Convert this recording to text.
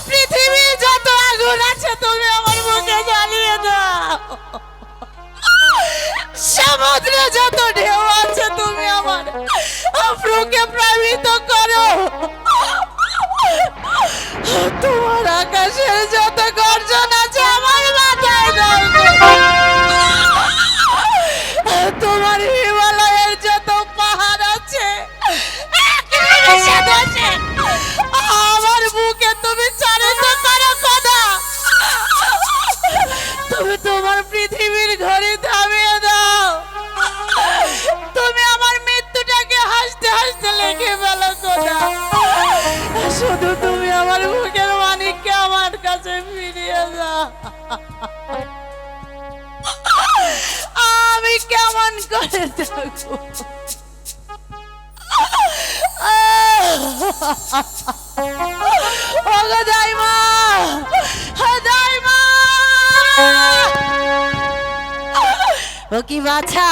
পৃথিবীর যত আগুন আছে তুমি আমার মুখে জ্বালিয়ে দাও। সমুদ্রে যত ঢেউ আছে তুমি আমার আফ্রুকে প্লাবিত করো। তোমার আকাশের যত গর্জন আছে আমার মাথায় দাও। তোমার হিমালয়ের যত পাহাড় আছে আমার বুকে তুমি চালিত করো খোদা। তুমি তোমার পৃথিবীর ঘড়ি থামিয়ে দাও। তুমি আমার মৃত্যুটাকে হাসতে হাসতে লিখে ফেলো খোদা। শুধু তুমি আমার বুকের মানিককে আমার কাছে ফিরিয়ে দাও। আমি কেমন করে থাকবো? ওগো দাইমা, দাইমা, ও কি বাছা